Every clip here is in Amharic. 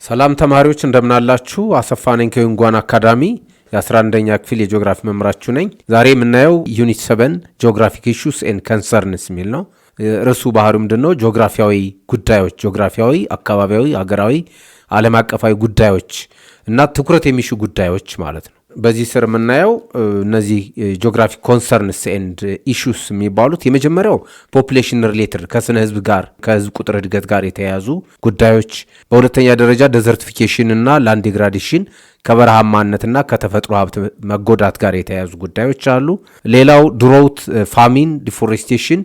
ሰላም ተማሪዎች እንደምናላችሁ አሰፋ ነኝ ከዩንጓን አካዳሚ የ11ኛ ክፍል የጂኦግራፊ መምህራችሁ ነኝ። ዛሬ የምናየው ዩኒት 7 ጂኦግራፊክ ኢሹስ ኤንድ ኮንሰርንስ የሚል ነው። ርዕሱ ባህሪው ምንድነው? ጂኦግራፊያዊ ጉዳዮች፣ ጂኦግራፊያዊ፣ አካባቢያዊ፣ ሀገራዊ፣ ዓለም አቀፋዊ ጉዳዮች እና ትኩረት የሚሹ ጉዳዮች ማለት ነው። በዚህ ስር የምናየው እነዚህ ጂኦግራፊክ ኮንሰርንስ ኤንድ ኢሹስ የሚባሉት የመጀመሪያው ፖፑሌሽን ሪሌትድ ከስነ ህዝብ ጋር ከህዝብ ቁጥር እድገት ጋር የተያያዙ ጉዳዮች፣ በሁለተኛ ደረጃ ዴዘርቲፊኬሽን እና ላንድ ዲግራዴሽን ከበረሃማነትና ከተፈጥሮ ሀብት መጎዳት ጋር የተያያዙ ጉዳዮች አሉ። ሌላው ድሮውት፣ ፋሚን፣ ዲፎሬስቴሽን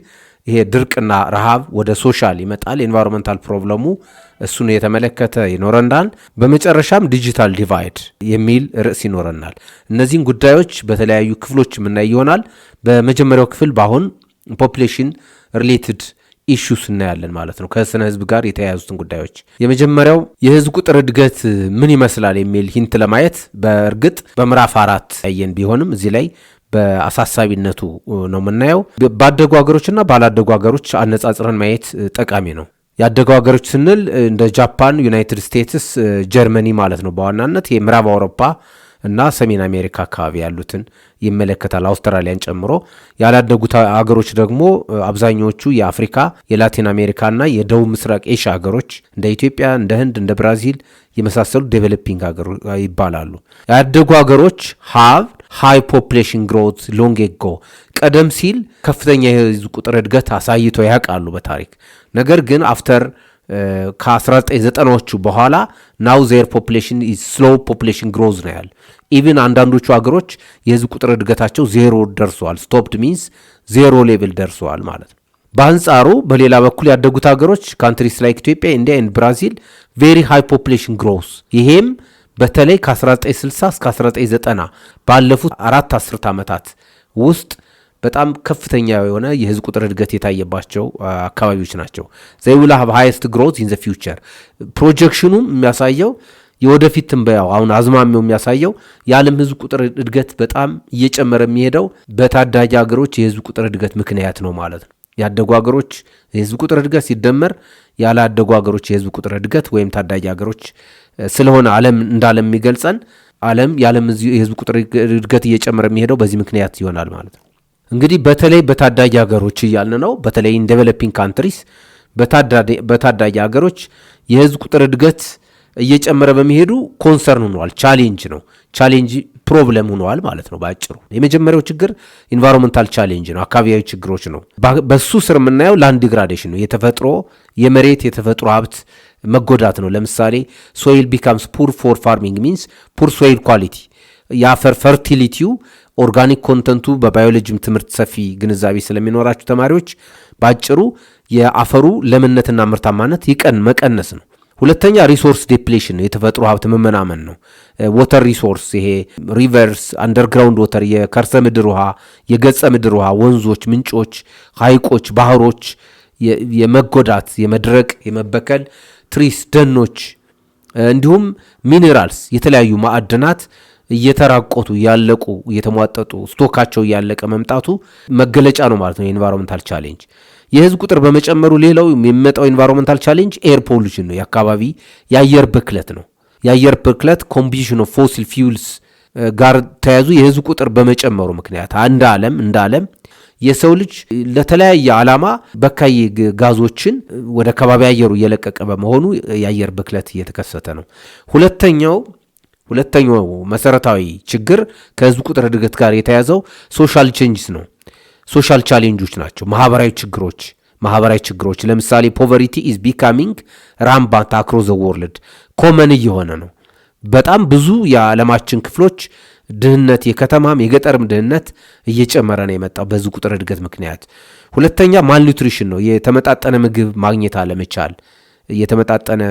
ይሄ ድርቅና ረሃብ ወደ ሶሻል ይመጣል። ኤንቫይሮንመንታል ፕሮብለሙ እሱን የተመለከተ ይኖረናል። በመጨረሻም ዲጂታል ዲቫይድ የሚል ርዕስ ይኖረናል። እነዚህን ጉዳዮች በተለያዩ ክፍሎች የምናይ ይሆናል። በመጀመሪያው ክፍል በአሁን ፖፑሌሽን ሪሌትድ ኢሹስ እናያለን ማለት ነው፣ ከስነ ህዝብ ጋር የተያያዙትን ጉዳዮች። የመጀመሪያው የህዝብ ቁጥር እድገት ምን ይመስላል የሚል ሂንት ለማየት በእርግጥ በምዕራፍ 4 ያየን ቢሆንም እዚህ ላይ በአሳሳቢነቱ ነው የምናየው። ባደጉ ሀገሮችና ባላደጉ ሀገሮች አነጻጽረን ማየት ጠቃሚ ነው። ያደጉ ሀገሮች ስንል እንደ ጃፓን፣ ዩናይትድ ስቴትስ፣ ጀርመኒ ማለት ነው በዋናነት የምዕራብ አውሮፓ እና ሰሜን አሜሪካ አካባቢ ያሉትን ይመለከታል፣ አውስትራሊያን ጨምሮ። ያላደጉት ሀገሮች ደግሞ አብዛኛዎቹ የአፍሪካ፣ የላቲን አሜሪካና የደቡብ ምስራቅ ኤሽያ ሀገሮች እንደ ኢትዮጵያ፣ እንደ ህንድ፣ እንደ ብራዚል የመሳሰሉ ዴቨሎፒንግ ሀገሮች ይባላሉ። ያደጉ ሀገሮች ሃቭ ሃይ ፖፑሌሽን ግሮት ሎንግ ኤጎ፣ ቀደም ሲል ከፍተኛ የህዝብ ቁጥር እድገት አሳይተው ያውቃሉ በታሪክ። ነገር ግን አፍተር ከ1990ዎቹ በኋላ ናው ዜር ፖፑሌሽን ኢዝ ስሎ ፖፑሌሽን ግሮዝ ነው ያለ። ኢቭን አንዳንዶቹ ሀገሮች የህዝብ ቁጥር እድገታቸው ዜሮ ደርሰዋል። ስቶፕድ ሚንስ ዜሮ ሌቭል ደርሰዋል ማለት ነው። በአንጻሩ በሌላ በኩል ያደጉት ሀገሮች ካንትሪስ ላይክ ኢትዮጵያ፣ ኢንዲያ ኤንድ ብራዚል ቬሪ ሃይ ፖፑሌሽን ግሮዝ፣ ይሄም በተለይ ከ1960 እስከ 1990 ባለፉት 4 አስርት ዓመታት ውስጥ በጣም ከፍተኛ የሆነ የህዝብ ቁጥር እድገት የታየባቸው አካባቢዎች ናቸው። they will have highest growth in the future። ፕሮጀክሽኑም የሚያሳየው የወደፊት ትንበያው አሁን አዝማሚያው የሚያሳየው የዓለም ህዝብ ቁጥር እድገት በጣም እየጨመረ የሚሄደው በታዳጊ ሀገሮች የህዝብ ቁጥር እድገት ምክንያት ነው ማለት ነው። ያደጉ ሀገሮች የህዝብ ቁጥር እድገት ሲደመር ያላደጉ ሀገሮች የህዝብ ቁጥር እድገት ወይም ታዳጊ ሀገሮች ስለሆነ ዓለም እንዳለም የሚገልጸን የዓለም የህዝብ ቁጥር እድገት እየጨመረ የሚሄደው በዚህ ምክንያት ይሆናል ማለት ነው። እንግዲህ በተለይ በታዳጊ ሀገሮች እያልን ነው። በተለይ ኢን ዴቨሎፒንግ ካንትሪስ በታዳጊ ሀገሮች የህዝብ ቁጥር እድገት እየጨመረ በሚሄዱ ኮንሰርን ሆኗል። ቻሌንጅ ፕሮብለም ሆኗል ማለት ነው ባጭሩ። የመጀመሪያው ችግር ኢንቫይሮንመንታል ቻሌንጅ ነው፣ አካባቢያዊ ችግሮች ነው። በሱ ስር የምናየው ላንድ ዲግራዴሽን ነው፣ የመሬት የተፈጥሮ ሀብት መጎዳት ነው። ለምሳሌ ሶይል ቢካምስ ፑር ፎር ፋርሚንግ ሚንስ ፑር ሶይል ኳሊቲ፣ የአፈር ፈርቲሊቲው ኦርጋኒክ ኮንተንቱ በባዮሎጂም ትምህርት ሰፊ ግንዛቤ ስለሚኖራችሁ ተማሪዎች ባጭሩ የአፈሩ ለምነትና ምርታማነት መቀነስ ነው። ሁለተኛ ሪሶርስ ዴፕሌሽን ነው፣ የተፈጥሮ ሀብት መመናመን ነው። ወተር ሪሶርስ ይሄ ሪቨርስ፣ አንደርግራውንድ ወተር፣ የከርሰ ምድር ውሃ፣ የገጸ ምድር ውሃ፣ ወንዞች፣ ምንጮች፣ ሐይቆች፣ ባህሮች የመጎዳት የመድረቅ የመበከል፣ ትሪስ ደኖች፣ እንዲሁም ሚኔራልስ የተለያዩ ማዕድናት እየተራቆቱ እያለቁ እየተሟጠጡ ስቶካቸው እያለቀ መምጣቱ መገለጫ ነው ማለት ነው የኢንቫይሮንመንታል ቻሌንጅ። የህዝብ ቁጥር በመጨመሩ ሌላው የሚመጣው ኢንቫይሮንመንታል ቻሌንጅ ኤር ፖሉሽን ነው፣ የአካባቢ የአየር ብክለት ነው። የአየር ብክለት ኮምቢሽን ኦፍ ፎሲል ፊውልስ ጋር ተያዙ የህዝብ ቁጥር በመጨመሩ ምክንያት እንደ ዓለም የሰው ልጅ ለተለያየ ዓላማ በካይ ጋዞችን ወደ ከባቢ አየሩ እየለቀቀ በመሆኑ የአየር ብክለት እየተከሰተ ነው። ሁለተኛው መሰረታዊ ችግር ከህዝብ ቁጥር እድገት ጋር የተያዘው ሶሻል ቼንጅስ ነው። ሶሻል ቻሌንጆች ናቸው፣ ማህበራዊ ችግሮች። ለምሳሌ ፖቨርቲ ኢዝ ቢካሚንግ ራምባንት አክሮስ ዘ ወርልድ፣ ኮመን እየሆነ ነው። በጣም ብዙ የዓለማችን ክፍሎች ድህነት፣ የከተማም የገጠርም ድህነት እየጨመረ ነው የመጣው በህዝብ ቁጥር እድገት ምክንያት። ሁለተኛ ማልኒውትሪሽን ነው፣ የተመጣጠነ ምግብ ማግኘት አለመቻል፣ የተመጣጠነ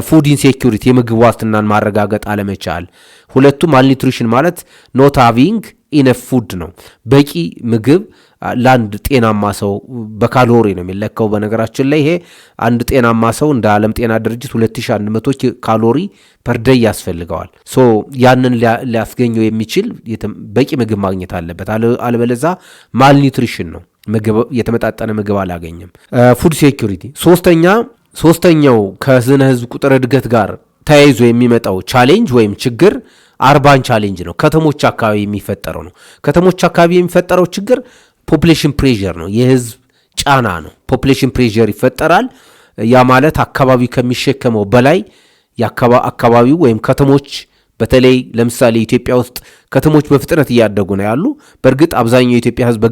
ፉድ ኢንሴኪዩሪቲ የምግብ ዋስትናን ማረጋገጥ አለመቻል። ሁለቱ ማልኒውትሪሽን ማለት ኖት ሃቪንግ ኢነፍ ፉድ ነው፣ በቂ ምግብ ለአንድ ጤናማ ሰው በካሎሪ ነው የሚለካው። በነገራችን ላይ ይሄ አንድ ጤናማ ሰው እንደ ዓለም ጤና ድርጅት 2100 ካሎሪ ፐርደይ ያስፈልገዋል። ያንን ሊያስገኘው የሚችል በቂ ምግብ ማግኘት አለበት፣ አለበለዛ ማልኒውትሪሽን ነው፣ የተመጣጠነ ምግብ አላገኘም። ፉድ ሴኪዩሪቲ ሶስተኛው ከስነ ህዝብ ቁጥር እድገት ጋር ተያይዞ የሚመጣው ቻሌንጅ ወይም ችግር አርባን ቻሌንጅ ነው። ከተሞች አካባቢ የሚፈጠረው ነው። ከተሞች አካባቢ የሚፈጠረው ችግር ፖፑሌሽን ፕሬዠር ነው፣ የህዝብ ጫና ነው። ፖፑሌሽን ፕሬዠር ይፈጠራል። ያ ማለት አካባቢ ከሚሸከመው በላይ አካባቢው ወይም ከተሞች በተለይ ለምሳሌ ኢትዮጵያ ውስጥ ከተሞች በፍጥነት እያደጉ ነው ያሉ። በእርግጥ አብዛኛው የኢትዮጵያ ህዝብ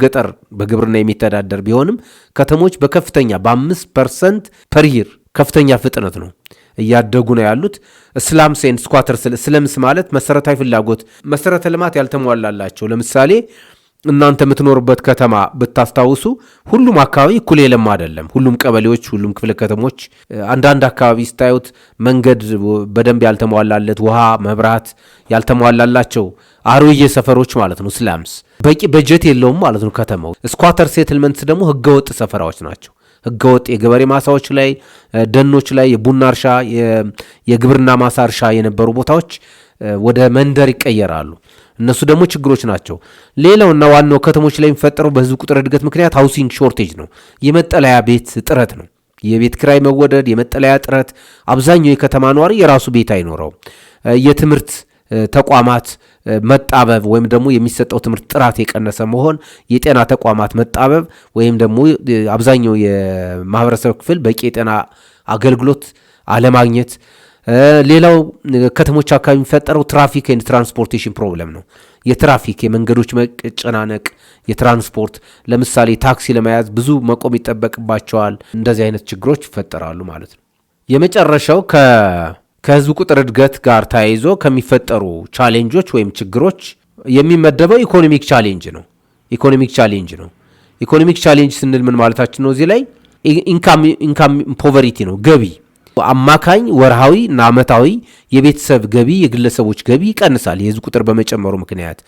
በግብርና የሚተዳደር ቢሆንም ከተሞች በከፍተኛ በ5% ፐር ይር ከፍተኛ ፍጥነት ነው እያደጉ ነው ያሉት። ስላምስ ኤንድ ስኳተርስ፣ ስለምስ ማለት መሰረታዊ ፍላጎት መሰረተ ልማት ያልተሟላላቸው። ለምሳሌ እናንተ የምትኖርበት ከተማ ብታስታውሱ ሁሉም አካባቢ እኩል የለማ አይደለም። ሁሉም ቀበሌዎች፣ ሁሉም ክፍለ ከተሞች፣ አንዳንድ አካባቢ ስታዩት መንገድ በደንብ ያልተሟላለት፣ ውሃ መብራት ያልተሟላላቸው አሮዬ ሰፈሮች ማለት ነው። ስላምስ በቂ በጀት የለውም ማለት ነው ከተማው። ስኳተር ሴትልመንትስ ደግሞ ህገወጥ ሰፈራዎች ናቸው። ህገወጥ የገበሬ ማሳዎች ላይ፣ ደኖች ላይ የቡና እርሻ፣ የግብርና ማሳ እርሻ የነበሩ ቦታዎች ወደ መንደር ይቀየራሉ። እነሱ ደግሞ ችግሮች ናቸው። ሌላውና ዋናው ከተሞች ላይ የሚፈጠረው በህዝብ ቁጥር እድገት ምክንያት ሃውሲንግ ሾርቴጅ ነው፣ የመጠለያ ቤት እጥረት ነው። የቤት ኪራይ መወደድ፣ የመጠለያ እጥረት። አብዛኛው የከተማ ነዋሪ የራሱ ቤት አይኖረው። የትምህርት ተቋማት መጣበብ ወይም ደግሞ የሚሰጠው ትምህርት ጥራት የቀነሰ መሆን፣ የጤና ተቋማት መጣበብ ወይም ደግሞ አብዛኛው የማህበረሰብ ክፍል በቂ የጤና አገልግሎት አለማግኘት። ሌላው ከተሞች አካባቢ የሚፈጠረው ትራፊክ ኤንድ ትራንስፖርቴሽን ፕሮብለም ነው። የትራፊክ የመንገዶች መጨናነቅ፣ የትራንስፖርት ለምሳሌ ታክሲ ለመያዝ ብዙ መቆም ይጠበቅባቸዋል። እንደዚህ አይነት ችግሮች ይፈጠራሉ ማለት ነው። የመጨረሻው ከህዝብ ቁጥር እድገት ጋር ተያይዞ ከሚፈጠሩ ቻሌንጆች ወይም ችግሮች የሚመደበው ኢኮኖሚክ ቻሌንጅ ነው። ኢኮኖሚክ ቻሌንጅ ስንል ምን ማለታችን ነው? እዚህ ላይ ኢንካም ፖቨሪቲ ነው። ገቢ አማካኝ ወርሃዊ እና ዓመታዊ የቤተሰብ ገቢ፣ የግለሰቦች ገቢ ይቀንሳል የህዝብ ቁጥር በመጨመሩ ምክንያት።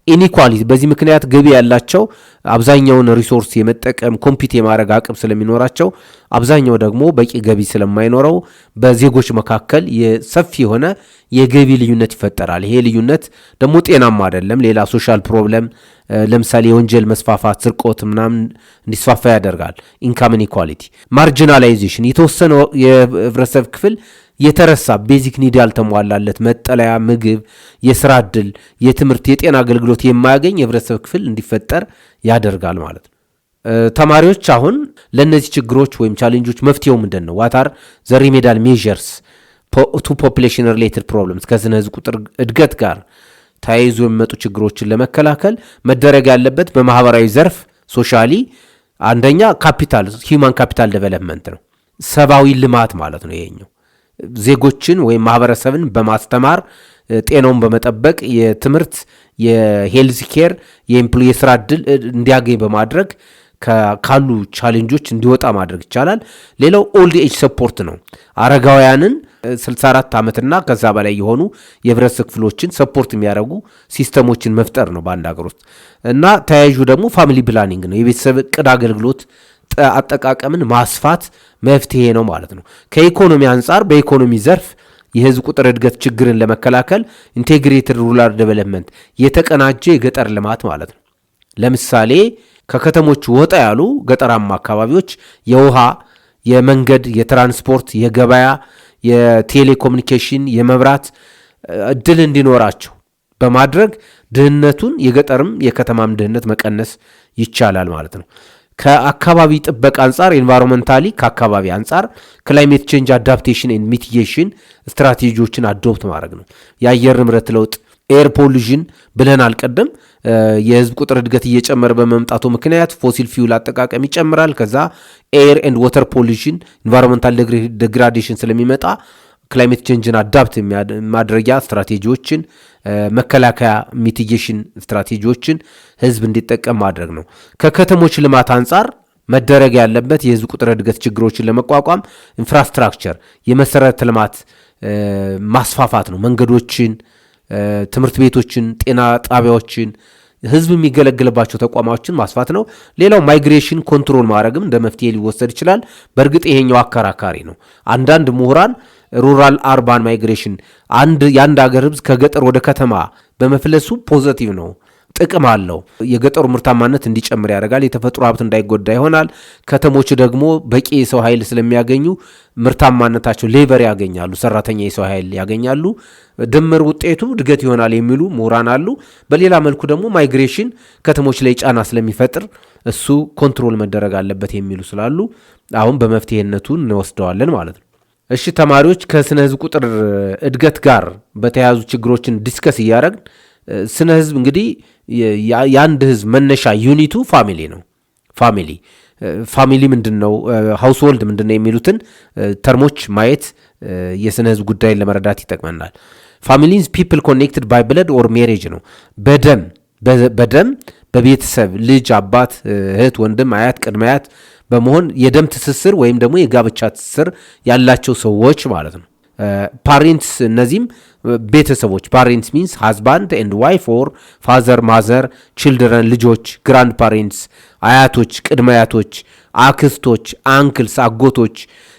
ኢኒኳሊቲ፣ በዚህ ምክንያት ገቢ ያላቸው አብዛኛውን ሪሶርስ የመጠቀም ኮምፒት የማድረግ አቅም ስለሚኖራቸው፣ አብዛኛው ደግሞ በቂ ገቢ ስለማይኖረው በዜጎች መካከል የሰፊ የሆነ የገቢ ልዩነት ይፈጠራል። ይሄ ልዩነት ደግሞ ጤናማ አይደለም። ሌላ ሶሻል ፕሮብለም ለምሳሌ የወንጀል መስፋፋት፣ ስርቆት ምናምን እንዲስፋፋ ያደርጋል። ኢንካም ኢኒኳሊቲ። ማርጂናላይዜሽን፣ የተወሰነው የህብረተሰብ ክፍል የተረሳ ቤዚክ ኒድ ያልተሟላለት መጠለያ፣ ምግብ፣ የስራ ዕድል፣ የትምህርት፣ የጤና አገልግሎት የማያገኝ የህብረተሰብ ክፍል እንዲፈጠር ያደርጋል ማለት ነው። ተማሪዎች አሁን ለእነዚህ ችግሮች ወይም ቻሌንጆች መፍትሄው ምንድን ነው? ዋት አር ዘ ሪሜዲያል ሜዠርስ ቱ ፖፑሌሽን ሪሌትድ ፕሮብለምስ? ከስነ ህዝብ ቁጥር እድገት ጋር ተያይዞ የሚመጡ ችግሮችን ለመከላከል መደረግ ያለበት በማህበራዊ ዘርፍ ሶሻሊ፣ አንደኛ ካፒታል ሂውማን ካፒታል ዴቨሎፕመንት ነው፣ ሰብአዊ ልማት ማለት ነው። ይሄኛው ዜጎችን ወይም ማህበረሰብን በማስተማር ጤናውን በመጠበቅ የትምህርት፣ የሄልዝ ኬር፣ የስራ ዕድል እንዲያገኝ በማድረግ ካሉ ቻሌንጆች እንዲወጣ ማድረግ ይቻላል። ሌላው ኦልድ ኤጅ ሰፖርት ነው። አረጋውያንን 64 ዓመትና ከዛ በላይ የሆኑ የህብረተሰብ ክፍሎችን ሰፖርት የሚያደርጉ ሲስተሞችን መፍጠር ነው በአንድ ሀገር ውስጥ እና ተያያዡ ደግሞ ፋሚሊ ፕላኒንግ ነው። የቤተሰብ እቅድ አገልግሎት አጠቃቀምን ማስፋት መፍትሄ ነው ማለት ነው። ከኢኮኖሚ አንጻር በኢኮኖሚ ዘርፍ የህዝብ ቁጥር እድገት ችግርን ለመከላከል ኢንቴግሬትድ ሩራል ዴቨሎፕመንት፣ የተቀናጀ የገጠር ልማት ማለት ነው። ለምሳሌ ከከተሞች ወጣ ያሉ ገጠራማ አካባቢዎች የውሃ፣ የመንገድ፣ የትራንስፖርት፣ የገበያ፣ የቴሌኮሙኒኬሽን፣ የመብራት እድል እንዲኖራቸው በማድረግ ድህነቱን የገጠርም የከተማም ድህነት መቀነስ ይቻላል ማለት ነው። ከአካባቢ ጥበቃ አንጻር ኤንቫይሮንመንታሊ ከአካባቢ አንጻር ክላይሜት ቼንጅ አዳፕቴሽን ኤንድ ሚቲጌሽን ስትራቴጂዎችን አዶፕት ማድረግ ነው። የአየር ንብረት ለውጥ ኤር ፖሉሽን ብለን አልቀደም። የህዝብ ቁጥር እድገት እየጨመረ በመምጣቱ ምክንያት ፎሲል ፊውል አጠቃቀም ይጨምራል። ከዛ ኤር ኤንድ ወተር ፖሉሽን ኢንቫይሮንመንታል ዴግራዴሽን ስለሚመጣ ክላይሜት ቼንጅን አዳፕት ማድረጊያ ስትራቴጂዎችን፣ መከላከያ ሚቲጌሽን ስትራቴጂዎችን ህዝብ እንዲጠቀም ማድረግ ነው። ከከተሞች ልማት አንጻር መደረግ ያለበት የህዝብ ቁጥር እድገት ችግሮችን ለመቋቋም ኢንፍራስትራክቸር የመሰረተ ልማት ማስፋፋት ነው። መንገዶችን፣ ትምህርት ቤቶችን፣ ጤና ጣቢያዎችን፣ ህዝብ የሚገለግልባቸው ተቋማዎችን ማስፋት ነው። ሌላው ማይግሬሽን ኮንትሮል ማድረግም እንደ መፍትሄ ሊወሰድ ይችላል። በእርግጥ ይሄኛው አከራካሪ ነው። አንዳንድ ምሁራን ሩራል አርባን ማይግሬሽን የአንድ ሀገር ህዝብ ከገጠር ወደ ከተማ በመፍለሱ ፖዘቲቭ ነው፣ ጥቅም አለው። የገጠሩ ምርታማነት እንዲጨምር ያደርጋል። የተፈጥሮ ሀብት እንዳይጎዳ ይሆናል። ከተሞች ደግሞ በቂ የሰው ኃይል ስለሚያገኙ ምርታማነታቸው ሌበር ያገኛሉ፣ ሰራተኛ የሰው ኃይል ያገኛሉ። ድምር ውጤቱ እድገት ይሆናል የሚሉ ምሁራን አሉ። በሌላ መልኩ ደግሞ ማይግሬሽን ከተሞች ላይ ጫና ስለሚፈጥር እሱ ኮንትሮል መደረግ አለበት የሚሉ ስላሉ አሁን በመፍትሄነቱ እንወስደዋለን ማለት ነው። እሺ ተማሪዎች፣ ከስነ ህዝብ ቁጥር እድገት ጋር በተያያዙ ችግሮችን ዲስከስ እያደረግን ስነ ህዝብ እንግዲህ የአንድ ህዝብ መነሻ ዩኒቱ ፋሚሊ ነው። ፋሚሊ ምንድን ነው፣ ሃውስሆልድ ምንድን ነው የሚሉትን ተርሞች ማየት የስነ ህዝብ ጉዳይን ለመረዳት ይጠቅመናል። ፋሚሊንስ ፒፕል ኮኔክትድ ባይ ብለድ ኦር ሜሬጅ ነው። በደም በቤተሰብ ልጅ፣ አባት፣ እህት፣ ወንድም፣ አያት፣ ቅድመ አያት በመሆን የደም ትስስር ወይም ደግሞ የጋብቻ ትስስር ያላቸው ሰዎች ማለት ነው። ፓሬንትስ፣ እነዚህም ቤተሰቦች። ፓሬንትስ ሚንስ ሃዝባንድ ኤንድ ዋይፍ ኦር ፋዘር ማዘር፣ ችልድረን ልጆች፣ ግራንድ ፓሬንትስ አያቶች፣ ቅድመ አያቶች፣ አክስቶች፣ አንክልስ አጎቶች።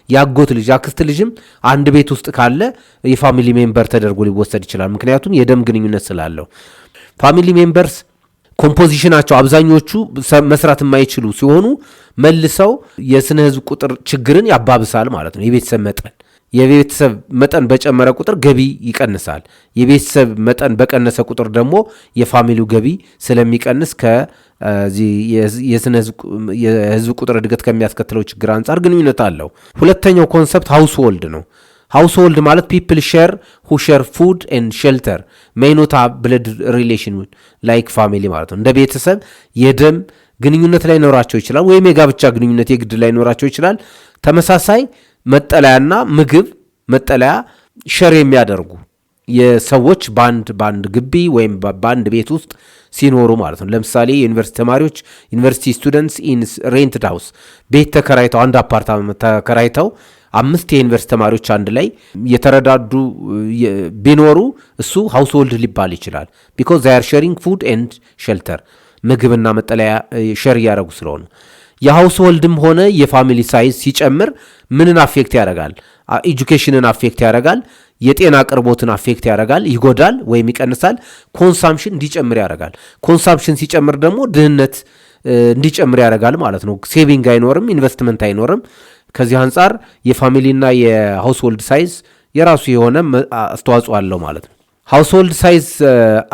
የአጎት ልጅ አክስት ልጅም አንድ ቤት ውስጥ ካለ የፋሚሊ ሜምበር ተደርጎ ሊወሰድ ይችላል፣ ምክንያቱም የደም ግንኙነት ስላለው። ፋሚሊ ሜምበርስ ኮምፖዚሽናቸው አብዛኞቹ መስራት የማይችሉ ሲሆኑ መልሰው የስነ ህዝብ ቁጥር ችግርን ያባብሳል ማለት ነው። የቤተሰብ መጠን በጨመረ ቁጥር ገቢ ይቀንሳል። የቤተሰብ መጠን በቀነሰ ቁጥር ደግሞ የፋሚሊው ገቢ ስለሚቀንስ የህዝብ ቁጥር እድገት ከሚያስከትለው ችግር አንጻር ግንኙነት አለው። ሁለተኛው ኮንሰፕት ሃውስሆልድ ነው። ሃውስሆልድ ማለት ፒፕል ሼር ሁ ሼር ፉድ ኤንድ ሼልተር ሜይ ኖት ሃቭ ብለድ ሪሌሽን ላይክ ፋሚሊ ማለት ነው። እንደ ቤተሰብ የደም ግንኙነት ላይ ኖራቸው ይችላል፣ ወይም የጋብቻ ግንኙነት የግድ ላይ ኖራቸው ይችላል። ተመሳሳይ መጠለያና ምግብ መጠለያ ሸር የሚያደርጉ የሰዎች በአንድ ግቢ ወይም በአንድ ቤት ውስጥ ሲኖሩ ማለት ነው። ለምሳሌ የዩኒቨርሲቲ ተማሪዎች ዩኒቨርሲቲ ስቱደንትስ ኢን ሬንትድ ሃውስ ቤት ተከራይተው አንድ አፓርታመንት ተከራይተው 5 የዩኒቨርሲቲ ተማሪዎች አንድ ላይ የተረዳዱ ቢኖሩ እሱ ሃውስሆልድ ሊባል ይችላል። ቢኮዝ ዜይ አር ሼሪንግ ፉድ ኤንድ ሼልተር ምግብና መጠለያ ሼር እያደረጉ ስለሆኑ። የሃውስሆልድም ሆነ የፋሚሊ ሳይዝ ሲጨምር ምንን አፌክት ያደርጋል? ኤጁኬሽንን አፌክት ያደርጋል። የጤና አቅርቦትን አፌክት ያደርጋል፣ ይጎዳል ወይም ይቀንሳል። ኮንሳምፕሽን እንዲጨምር ያደርጋል። ኮንሳምፕሽን ሲጨምር ደግሞ ድህነት እንዲጨምር ያደርጋል ማለት ነው። ሴቪንግ አይኖርም፣ ኢንቨስትመንት አይኖርም። ከዚህ አንጻር የፋሚሊና የሃውስሆልድ ሳይዝ የራሱ የሆነ አስተዋጽኦ አለው ማለት ነው። ሃውስሆልድ ሳይዝ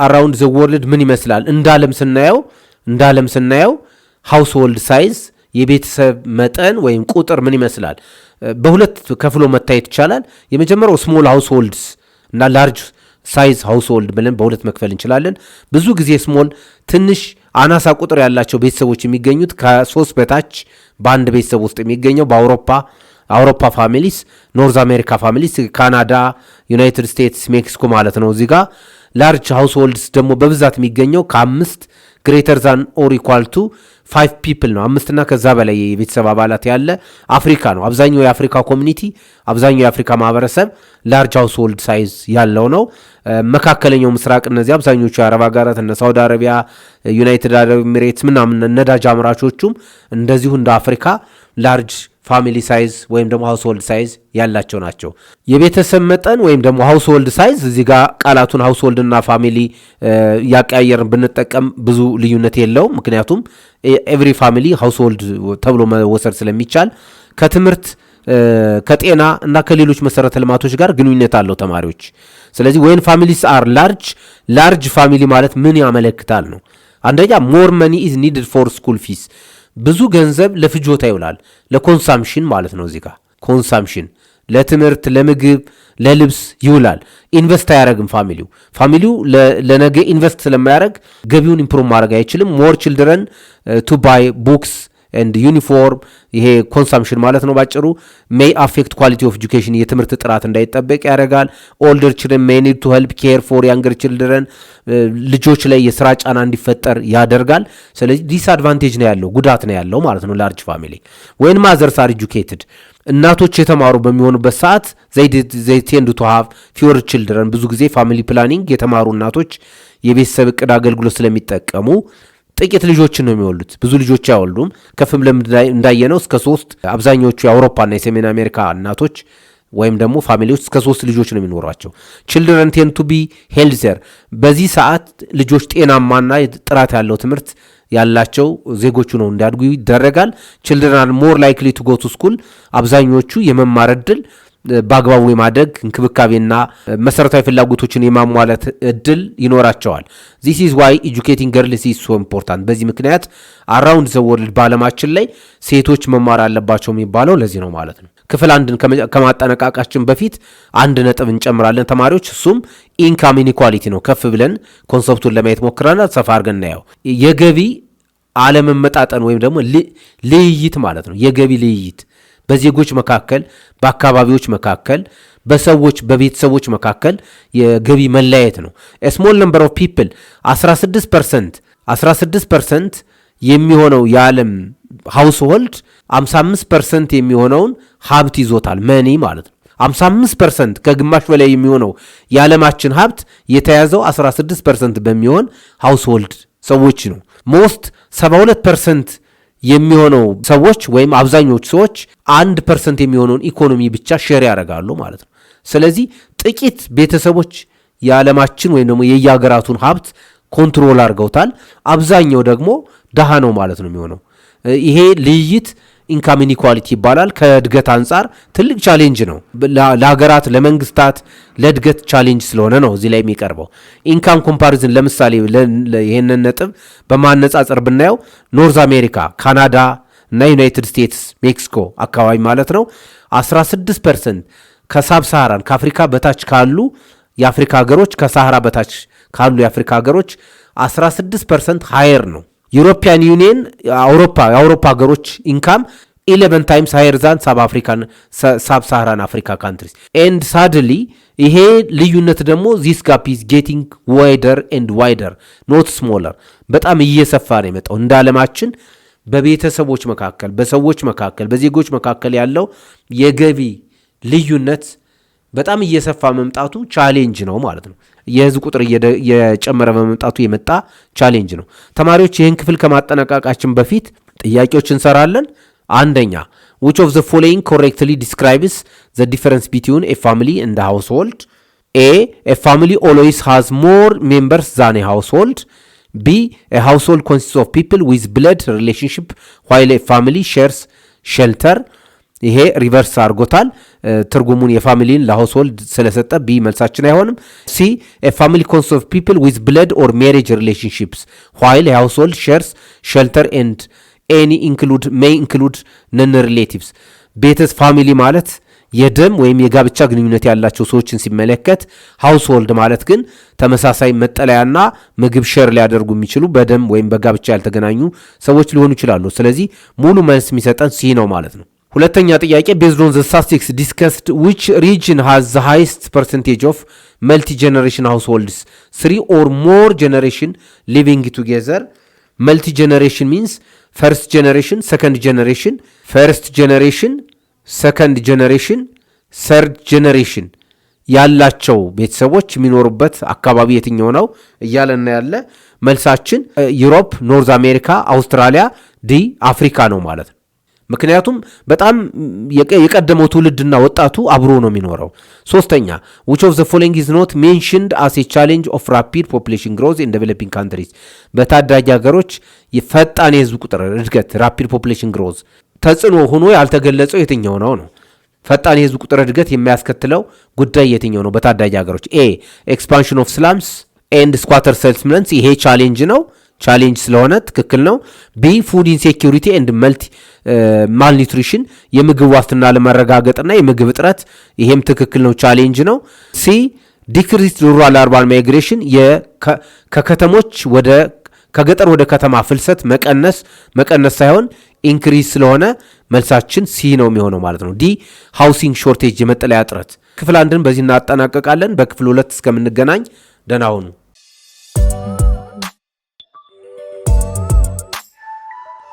አራውንድ ዘ ወርልድ ምን ይመስላል? እንዳለም ስናየው ሃውስሆልድ ሳይዝ የቤተሰብ መጠን ወይም ቁጥር ምን ይመስላል? በሁለት ከፍሎ መታየት ይቻላል። የመጀመሪያው ስሞል ሃውስሆልድስ እና ላርጅ ሳይዝ ሃውስሆልድ ብለን በሁለት መክፈል እንችላለን። ብዙ ጊዜ ስሞል ትንሽ አናሳ ቁጥር ያላቸው ቤተሰቦች የሚገኙት ከ3 በታች በአንድ ቤተሰብ ውስጥ የሚገኘው በአውሮፓ ፋሚሊስ፣ ኖርዝ አሜሪካ ፋሚሊስ፣ ካናዳ፣ ዩናይትድ ስቴትስ፣ ሜክሲኮ ማለት ነው። እዚህ ጋር ላርጅ ሃውስሆልድስ ደግሞ በብዛት የሚገኘው ከ5 ግሬተር ዛን ኦር ኢኳል ቱ 5 ፒፕል ነው። 5 ከዛ በላይ የቤተሰብ አባላት ያለ አፍሪካ ነው። አብዛኛው የአፍሪካ ኮሚኒቲ፣ አብዛኛው የአፍሪካ ማህበረሰብ ላርጅ ሃውስሆልድ ሳይዝ ያለው ነው። መካከለኛው ምስራቅ እነዚህ አብዛኞቹ የአረብ ሀገራት እነ ሳውዲ አረቢያ፣ ዩናይትድ አረብ ኤሚሬትስ ምናምን ነዳጅ አምራቾቹም እንደዚሁ እንደ አፍሪካ ላርጅ ፋሚሊ ሳይዝ ወይም ደግሞ ሃውስሆልድ ሳይዝ ያላቸው ናቸው። የቤተሰብ መጠን ወይም ደግሞ ሃውስሆልድ ሳይዝ እዚህ ጋር ቃላቱን ሃውስሆልድ እና ፋሚሊ ያቀያየርን ብንጠቀም ብዙ ልዩነት የለውም። ምክንያቱም ኤቭሪ ፋሚሊ ሃውስሆልድ ተብሎ መወሰድ ስለሚቻል ከትምህርት ከጤና እና ከሌሎች መሰረተ ልማቶች ጋር ግንኙነት አለው ተማሪዎች። ስለዚህ ወይን ፋሚሊስ አር ላርጅ ፋሚሊ ማለት ምን ያመለክታል ነው? አንደኛ ሞር መኒ ኢዝ ኒድድ ፎር ስኩል ፊስ ብዙ ገንዘብ ለፍጆታ ይውላል፣ ለኮንሳምሽን ማለት ነው። እዚህ ጋር ኮንሳምሽን ለትምህርት፣ ለምግብ፣ ለልብስ ይውላል። ኢንቨስት አያደረግም ፋሚሊው ለነገ ኢንቨስት ስለማያደረግ ገቢውን ኢምፕሩቭ ማድረግ አይችልም። ሞር ችልድረን ቱ ባይ ቡክስ ኤንድ ዩኒፎርም ይሄ ኮንሳምሽን ማለት ነው ባጭሩ። ሜይ አፌክት ኳሊቲ ኦፍ ኤጁኬሽን የትምህርት ጥራት እንዳይጠበቅ ያደርጋል። ኦልደር ችልድረን ሜይ ኒድ ቱ ሄልፕ ኬር ፎር ያንገር ችልድረን ልጆች ላይ የስራ ጫና እንዲፈጠር ያደርጋል። ስለዚህ ዲስአድቫንቴጅ ነው ያለው፣ ጉዳት ነው ያለው ማለት ነው ላርጅ ፋሚሊ። ወይን ማዘርስ አር ኤጁኬትድ እናቶች የተማሩ በሚሆኑበት ሰዓት ዘይ ቴንድ ቱ ሃቭ ፊወር ችልድረን ብዙ ጊዜ ፋሚሊ ፕላኒንግ የተማሩ እናቶች የቤተሰብ እቅድ አገልግሎት ስለሚጠቀሙ ጥቂት ልጆችን ነው የሚወሉት፣ ብዙ ልጆች አይወልዱም። ከፍም እንዳየነው እስከ 3 አብዛኞቹ የአውሮፓና የሰሜን አሜሪካ እናቶች ወይም ደግሞ ፋሚሊዎች እስከ 3 ልጆች ነው የሚኖሯቸው። ችልድረን ቴን ቱ ቢ ሄልዘር በዚህ ሰዓት ልጆች ጤናማና ጥራት ያለው ትምህርት ያላቸው ዜጎቹ ነው እንዲያድጉ ይደረጋል። ችልድረን አር ሞር ላይክሊ ቱ ጎ ቱ ስኩል አብዛኞቹ የመማር እድል በአግባቡ የማደግ እንክብካቤና መሰረታዊ ፍላጎቶችን የማሟላት እድል ይኖራቸዋል። ዚስ ኢዝ ዋይ ኤጁኬቲንግ ገርልስ ኢዝ ሶ ኢምፖርታንት። በዚህ ምክንያት አራውንድ ዘ ወርልድ በዓለማችን ላይ ሴቶች መማር አለባቸው የሚባለው ለዚህ ነው ማለት ነው። ክፍል 1ን ከማጠናቀቃችን በፊት 1 ነጥብ እንጨምራለን ተማሪዎች። እሱም ኢንካም ኢኒኳሊቲ ነው። ከፍ ብለን ኮንሰፕቱን ለማየት ሞክረናል። ሰፋ አድርገን እናየው። የገቢ አለመመጣጠን ወይም ደግሞ ልይይት ማለት ነው። የገቢ ልይይት በዜጎች መካከል፣ በአካባቢዎች መካከል፣ በሰዎች በቤተሰቦች መካከል የገቢ መለያየት ነው። ስሞል ነምበር ኦፍ ፒፕል 16% የሚሆነው የዓለም ሃውስሆልድ 55% የሚሆነውን ሀብት ይዞታል። መኒ ማለት ነው። 55% ከግማሽ በላይ የሚሆነው የዓለማችን ሀብት የተያዘው 16% በሚሆን ሃውስሆልድ ሰዎች ነው። ሞስት 72% የሚሆነው ሰዎች ወይም አብዛኞቹ ሰዎች 1% የሚሆነውን ኢኮኖሚ ብቻ ሼር ያደርጋሉ ማለት ነው። ስለዚህ ጥቂት ቤተሰቦች የዓለማችን ወይም ደግሞ የየሀገራቱን ሀብት ኮንትሮል አድርገውታል። አብዛኛው ደግሞ ድሃ ነው ማለት ነው የሚሆነው። ይሄ ልይይት ኢንካም ኢኒኳሊቲ ይባላል። ከእድገት አንጻር ትልቅ ቻሌንጅ ነው ለሀገራት፣ ለመንግስታት፣ ለእድገት ቻሌንጅ ስለሆነ ነው እዚህ ላይ የሚቀርበው። ኢንካም ኮምፓሪዝን ለምሳሌ ይህንን ነጥብ በማነጻጸር ብናየው ኖርዝ አሜሪካ፣ ካናዳ እና ዩናይትድ ስቴትስ፣ ሜክሲኮ አካባቢ ማለት ነው 16% ከሳብ ሳሃራን ከአፍሪካ በታች ካሉ የአፍሪካ ሀገሮች ከሳሃራ በታች ካሉ የአፍሪካ ሀገሮች 16% ሃየር ነው። ዩሮፒያን ዩኒየን የአውሮፓ ሀገሮች ኢንካም 11 ታይምስ ሃየር ዛን ሳብ ሳሃራን አፍሪካ ካንትሪስ ኤንድ ሳድሊ ይሄ ልዩነት ደግሞ ዚስ ጋፕ ኢዝ ጌቲንግ ዋይደር ኤንድ ዋይደር ኖት ስሞለር በጣም እየሰፋ ነው የመጣው። እንደ ዓለማችን በቤተሰቦች መካከል፣ በሰዎች መካከል፣ በዜጎች መካከል ያለው የገቢ ልዩነት በጣም እየሰፋ መምጣቱ ቻሌንጅ ነው ማለት ነው። የህዝብ ቁጥር እየጨመረ በመምጣቱ የመጣ ቻሌንጅ ነው። ተማሪዎች ይህን ክፍል ከማጠናቀቃችን በፊት ጥያቄዎች እንሰራለን። አንደኛ which of the following correctly describes the difference between a family and a household? A family always has more members than a household. B a household consists of people with blood relationship while a family shares shelter. ይሄ ሪቨርስ አድርጎታል ትርጉሙን የፋሚሊን ለሃውስሆልድ ስለሰጠ ቢ መልሳችን አይሆንም። ሲ a family consists of people with blood or marriage relationships while a household shares shelter and any may include non-relatives. ቤተስ ፋሚሊ ማለት የደም ወይም የጋብቻ ግንኙነት ያላቸው ሰዎችን ሲመለከት፣ ሃውስሆልድ ማለት ግን ተመሳሳይ መጠለያና ምግብ ሼር ሊያደርጉ የሚችሉ በደም ወይም በጋብቻ ያልተገናኙ ሰዎች ሊሆኑ ይችላሉ። ስለዚህ ሙሉ መልስ የሚሰጠን ሲ ነው ማለት ነው። ሁለተኛ ጥያቄ based on the statistics discussed which region has the highest percentage of multi-generation households? 3 or more generation living together. Multi-generation means first generation, second generation, second generation, third generation ያላቸው ቤተሰቦች የሚኖሩበት አካባቢ የትኛው ነው እያለና ያለ መልሳችን ዩሮፕ፣ ኖርዝ አሜሪካ፣ አውስትራሊያ፣ ዲ አፍሪካ ነው ማለት ነው። ምክንያቱም በጣም የቀደመው ትውልድና ወጣቱ አብሮ ነው የሚኖረው። ሶስተኛ which of the following is not mentioned as a challenge of rapid population growth in developing countries? በታዳጊ ሀገሮች የፈጣን የህዝብ ቁጥር እድገት rapid population growth ተጽዕኖ ሆኖ ያልተገለጸው የትኛው ነው? ፈጣን የህዝብ ቁጥር እድገት የሚያስከትለው ጉዳይ የትኛው ነው በታዳጊ ሀገሮች? ኤ expansion of slums and squatter settlements ይሄ ቻሌንጅ ነው። ቻሌንጅ ስለሆነ ትክክል ነው። ቢ ፉድ ኢንሴኪዩሪቲ ኤንድ ማልኒትሪሽን የምግብ ዋስትና ለመረጋገጥና የምግብ እጥረት ይሄም ትክክል ነው፣ ቻሌንጅ ነው። ሲ ዲክሪስድ ሩራል አርባን ማይግሬሽን ከገጠር ወደ ከተማ ፍልሰት መቀነስ ሳይሆን ኢንክሪዝ ስለሆነ መልሳችን ሲ ነው የሚሆነው ማለት ነው። ዲ ሃውሲንግ ሾርቴጅ የመጠለያ እጥረት። ክፍል 1ን በዚህ እናጠናቀቃለን። በክፍል 2 እስከምንገናኝ ደህና ሁኑ።